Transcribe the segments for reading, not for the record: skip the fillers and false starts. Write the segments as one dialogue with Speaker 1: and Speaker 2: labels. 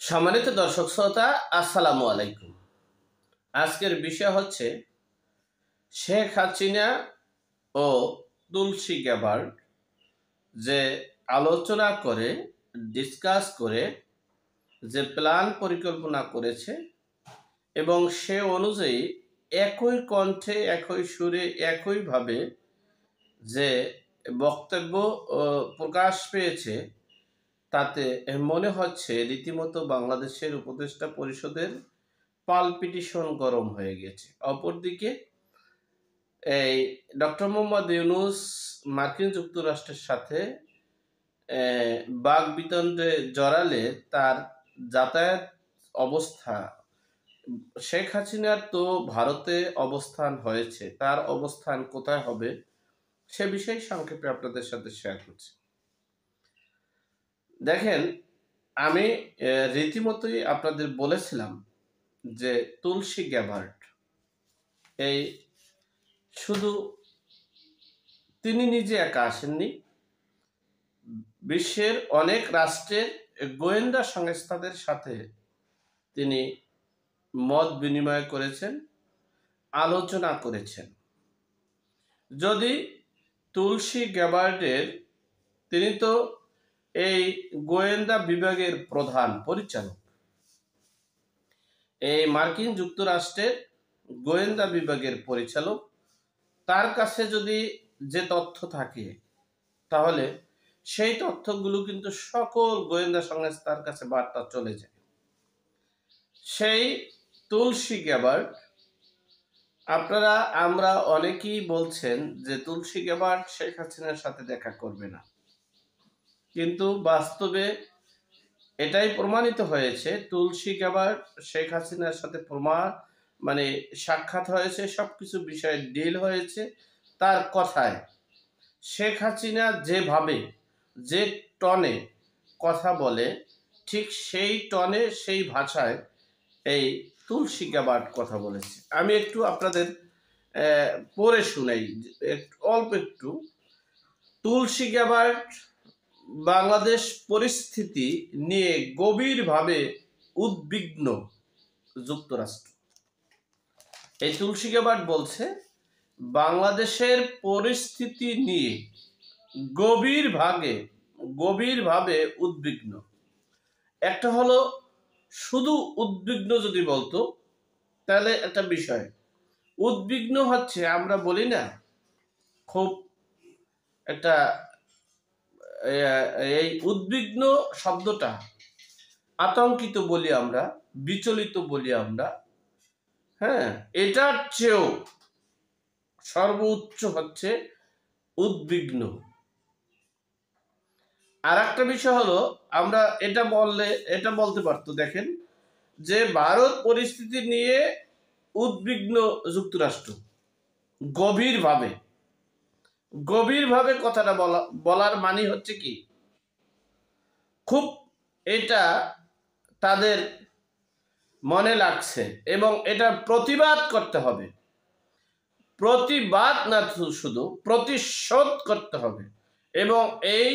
Speaker 1: সম্মানিত দর্শক শ্রোতা, আসসালামু আলাইকুম। আজকের বিষয় হচ্ছে শেখ হাসিনা ও তুলসী গ্যাবার্ড যে আলোচনা করে, ডিসকাস করে যে প্ল্যান পরিকল্পনা করেছে এবং সে অনুযায়ী একই কণ্ঠে, একই সুরে, একইভাবে যে বক্তব্য প্রকাশ পেয়েছে, তাতে মনে হচ্ছে রীতিমতো বাংলাদেশের উপদেষ্টা পরিষদের পালপিটিশন গরম হয়ে গেছে। অপরদিকে এই ডক্টর মোহাম্মদ ইউনূস মার্কিন যুক্তরাষ্ট্রের সাথে বাকবিতণ্ডে জড়ালে তার যাতায়াত অবস্থা, শেখ হাসিনার তো ভারতে অবস্থান হয়েছে, তার অবস্থান কোথায় হবে সে বিষয়ে সংক্ষেপে আপনাদের সাথে শেয়ার করছি। দেখেন, আমি রীতিমতোই আপনাদের বলেছিলাম যে তুলসী গ্যাবার্ড এই শুধু তিনি নিজে একা আসেননি, বিশ্বের অনেক রাষ্ট্রের গোয়েন্দা সংস্থাদের সাথে তিনি মত বিনিময় করেছেন, আলোচনা করেছেন। যদি তুলসী গ্যাবার্ডের, তিনি তো এই গোয়েন্দা বিভাগের প্রধান পরিচালক, এই মার্কিন যুক্তরাষ্ট্রের গোয়েন্দা বিভাগের পরিচালক, তার কাছে যদি যে তথ্য থাকে তাহলে সেই তথ্যগুলো কিন্তু সকল গোয়েন্দা সংস্থার কাছে বার্তা চলে যায়। সেই তুলসী গ্যাবার্ড, আমরা অনেকেই বলছেন যে তুলসী গ্যাবার্ড শেখ হাসিনার সাথে দেখা করবে না, কিন্তু বাস্তবে এটাই প্রমাণিত হয়েছে। তুলসী গ্যাবার্ড শেখ হাসিনার সাথে সাক্ষাৎ হয়েছে, সবকিছু বিষয়ে ডিল হয়েছে। তার কথায় শেখ হাসিনা যেভাবে, যে টনে কথা বলে, ঠিক সেই টনে, সেই ভাষায় এই তুলসী গ্যাবার্ড কথা বলেছে। আমি একটু আপনাদের পড়ে শুনাই, অল্প একটু। তুলসী গ্যাবার্ড বাংলাদেশ পরিস্থিতি নিয়ে গভীরভাবে উদ্বিগ্ন যুক্তরাষ্ট্র। এই তুলসী গ্যাবার্ড বলছে বাংলাদেশের পরিস্থিতি নিয়ে গভীরভাবে উদ্বিগ্ন। একটা হলো শুধু উদ্বিগ্ন যদি বলতো তাহলে একটা বিষয়, উদ্বিগ্ন হচ্ছে আমরা বলি না, খুব একটা এই উদ্বিগ্ন শব্দটা আতঙ্কিত বলি আমরা, বিচলিত বলি আমরা। হ্যাঁ, এটার চেয়েও সর্বোচ্চ হচ্ছে উদ্বিগ্ন। আর একটা বিষয় হলো, আমরা এটা বলতে পারতো, দেখেন যে ভারত পরিস্থিতি নিয়ে উদ্বিগ্ন যুক্তরাষ্ট্র, গভীরভাবে কথাটা বলার মানে হচ্ছে কি, খুব এটা তাদের মনে লাগছে এবং এটা প্রতিবাদ করতে হবে। প্রতিবাদ না, শুধু প্রতিশোধ করতে হবে এবং এই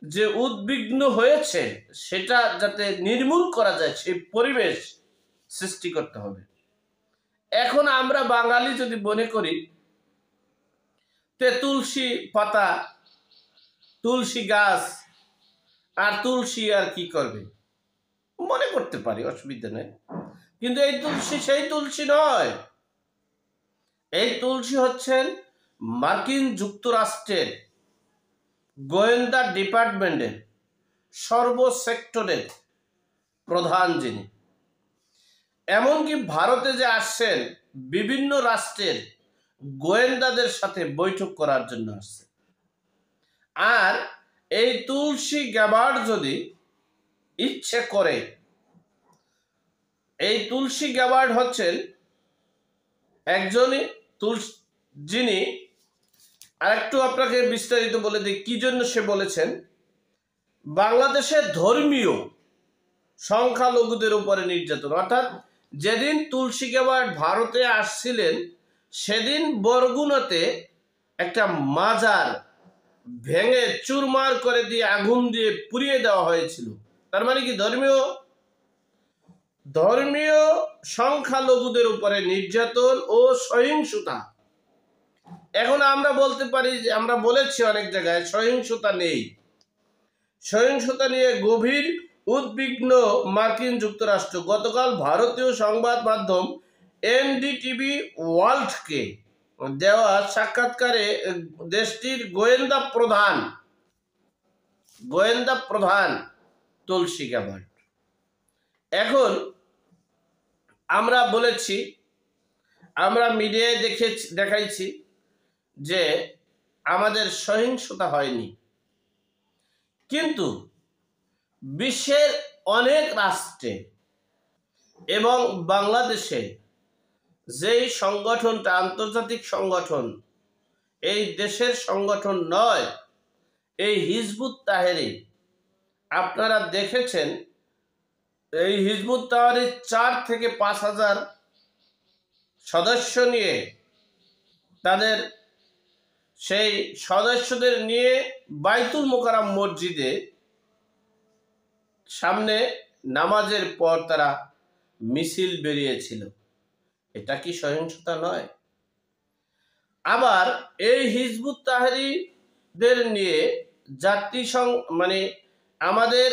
Speaker 1: যে উদ্বিগ্ন হয়েছে সেটা যাতে নির্মূল করা যায় সেই পরিবেশ সৃষ্টি করতে হবে। এখন আমরা বাঙালি যদি মনে করি তে তুলসী পাতা, তুলসী গাছ আর তুলসী আর কি করবে, মনে করতে পারি, অসুবিধা নেই। কিন্তু এই তুলসী সেই তুলসী নয়। এই তুলসী হচ্ছেন মার্কিন যুক্তরাষ্ট্রের গোয়েন্দা ডিপার্টমেন্টের সর্বসেক্টরের প্রধান, যিনি এমনকি ভারতে যে আসছেন বিভিন্ন রাষ্ট্রের গোয়েন্দাদের সাথে বৈঠক করার জন্য আসছে। আর এই তুলসী গ্যাবার্ড যদি ইচ্ছে করে, এই তুলসী গ্যাবার্ড হচ্ছেন একজনই যিনি, আরেকটু আপনাকে বিস্তারিত বলে দিই কি জন্য সে বলেছেন। বাংলাদেশের ধর্মীয় সংখ্যালঘুদের উপরে নির্যাতন, অর্থাৎ যেদিন তুলসী গ্যাবার্ড ভারতে আসছিলেন সেদিন বরগুনাতে একটা মাজার ভেঙে চুরমার করে দিয়ে আগুন দিয়ে পুড়িয়ে দেওয়া হয়েছিল। তার মানে কি, ধর্মীয় ধর্মীয় সংখ্যালঘুদের উপরে নির্যাতন ও সহিংসতা। এখন আমরা বলতে পারি যে, আমরা বলেছি অনেক জায়গায় সহিংসতা নেই। সহিংসতা নিয়ে গভীর উদ্বিগ্ন মার্কিন যুক্তরাষ্ট্র। গতকাল ভারতীয় সংবাদ মাধ্যম এনডিটিভি ওয়ার্ল্ডকে দেওয়া সাক্ষাৎকারে দেশটির গোয়েন্দা প্রধান তুলসী গ্যাবার্ড। এখন আমরা বলেছি, আমরা মিডিয়ায় দেখাইছি যে আমাদের সহিংসতা হয়নি, কিন্তু বিশ্বের অনেক রাষ্ট্রে এবং বাংলাদেশে যেই সংগঠনটা আন্তর্জাতিক সংগঠন, এই দেশের সংগঠন নয়, এই হিজবুত তাহরির, আপনারা দেখেছেন এই হিজবুত তাহরির 4 থেকে 5 হাজার সদস্য নিয়ে, তাদের সেই সদস্যদের নিয়ে বাইতুল মোকাররম মসজিদে সামনে নামাজের পর তারা মিছিল বেরিয়েছিল। এটা কি সহিংসতা নয়? আবার এই হিজবুত তাহরিরদের নিয়ে জাতিসংঘ আমাদের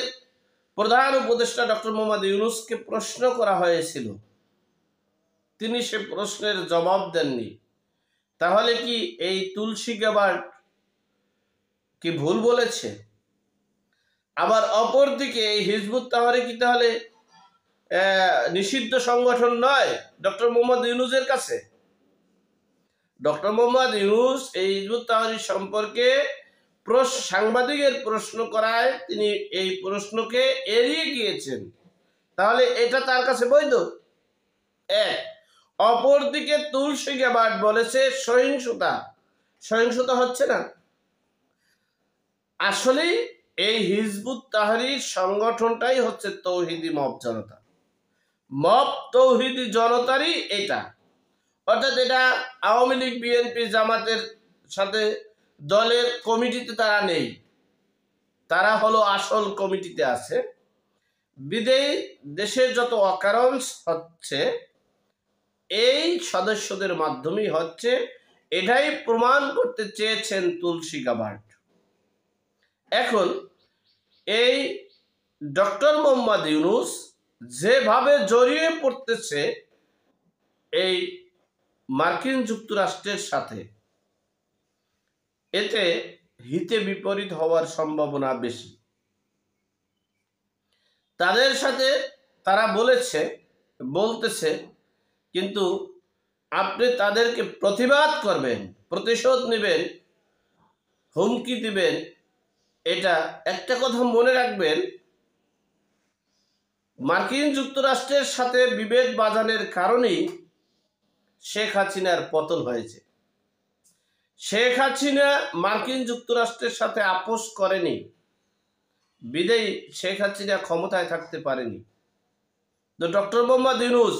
Speaker 1: প্রধান উপদেষ্টা ডক্টর মোহাম্মদ ইউনূসকে প্রশ্ন করা হয়েছিল, তিনি সে প্রশ্নের জবাব দেননি। তাহলে কি এই তুলসী গ্যাবার্ড কি ভুল বলেছে? আবার অপরদিকে এই হিজবুত তাহরির কি তাহলে নিষিদ্ধ সংগঠন নয় ডক্টর মোহাম্মদ ইউনূসের কাছে? ডক্টর মোহাম্মদ ইউনূস এই হিজবুত তাহরির সম্পর্কে সাংবাদিকের প্রশ্ন করায় তিনি এই প্রশ্নকে এড়িয়ে গিয়েছেন। তাহলে এটা তার কাছে বৈধ? অপরদিকে তুলসী গ্যাবার্ড বলেছে সহিংসতা হচ্ছে না। আসলে এই হিজবুত তাহরির সংগঠনটাই হচ্ছে তৌহিদি মব তৌহিদি জনতারই এটা। অর্থাৎ এটা আওয়ামী লীগ, বিএনপি, জামাতের সাথে দলের কমিটিতে তারা নেই, তারা হলো আসল কমিটিতে আছে। বিদেশে দেশে যত অকারেন্স হচ্ছে এই সদস্যদের মাধ্যমেই হচ্ছে, এটাই প্রমাণ করতে চেয়েছেন তুলসী গ্যাবার্ড। এখন এই ডক্টর মোহাম্মদ ইউনূস যেভাবে জড়িয়ে পড়তেছে এই মার্কিন যুক্তরাষ্ট্রের সাথে, এতে হিতে বিপরীত হওয়ার সম্ভাবনা বেশি। তাদের সাথে তারা বলতেছে, কিন্তু আপনি তাদেরকে প্রতিবাদ করবেন, প্রতিশোধ নেবেন, হুমকি দিবেন। এটা একটা কথা মনে রাখবেন, মার্কিন যুক্তরাষ্ট্রের সাথে বিভেদ বাজানোর কারণেই শেখ হাসিনার পতন হয়েছে। শেখ হাসিনা মার্কিন যুক্তরাষ্ট্রের সাথে আপোষ করেনি বিদেই শেখ হাসিনা ক্ষমতায় থাকতে পারেনি। তো ডক্টর মোহাম্মদ ইউনূস,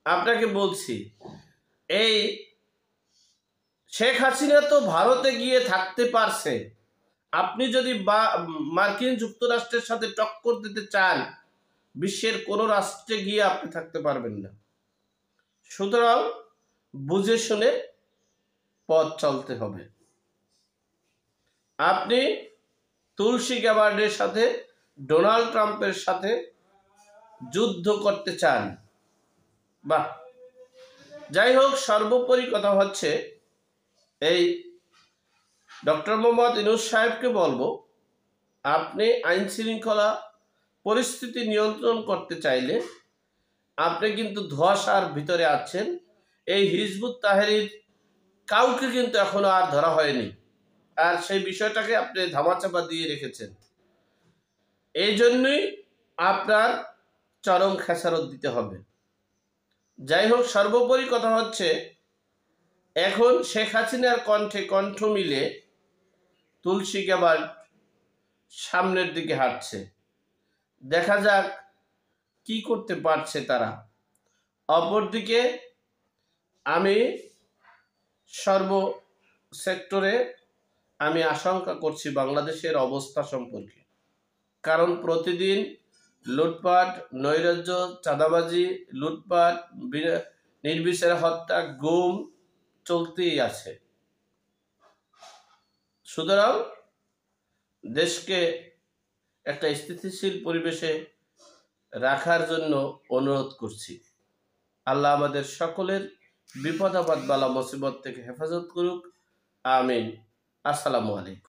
Speaker 1: আপনাকে বলছি, এই শেখ হাসিনা তো ভারতে গিয়ে থাকতে পারছে, আপনি যদি মার্কিন যুক্তরাষ্ট্রের সাথে টক্কর দিতে চান, বিশ্বের কোনো রাষ্ট্রে গিয়ে আপনি থাকতে পারবেন না। সুতরাং বুঝে শুনে পথ চলতে হবে। আপনি তুলসী গ্যাবার্ডের সাথে, ডোনাল্ড ট্রাম্পের সাথে যুদ্ধ করতে চান, বাহ। যাই হোক, সর্বোপরি কথা হচ্ছে, এই ডক্টর মোহাম্মদ ইউনূস সাহেবকে বলবো, আপনি আইন শৃঙ্খলা পরিস্থিতি নিয়ন্ত্রণ করতে চাইলে আপনি কিন্তু ধোঁয়াশার ভিতরে আছেন। এই হিজবুত তাহরির কাউকে কিন্তু এখনো আর ধরা হয়নি, আর সেই বিষয়টাকে আপনি ধামাচাপা দিয়ে রেখেছেন। এই জন্যই আপনার চরম খেসারত দিতে হবে। যাই হোক, সর্বোপরি কথা হচ্ছে, এখন শেখ হাসিনার কণ্ঠে কণ্ঠ মিলে তুলসী গ্যাবার্ড সামনের দিকে হাঁটছে। দেখা যাক কি করতে পারছে তারা। অপরদিকে আমি সর্ব সেক্টরে আমি আশঙ্কা করছি বাংলাদেশের অবস্থা সম্পর্কে, কারণ প্রতিদিন লুটপাট, নৈরাজ্য, চাঁদাবাজি, লুটপাট, নির্বিচারে হত্যা, গুম চলতেই আছে। সুতরাং দেশকে একটা স্থিতিশীল পরিবেশে রাখার জন্য অনুরোধ করছি। আল্লাহ আমাদের সকলের বিপদ আপদ বালা মুসিবত থেকে হেফাজত করুক। আমিন। আসসালামু আলাইকুম।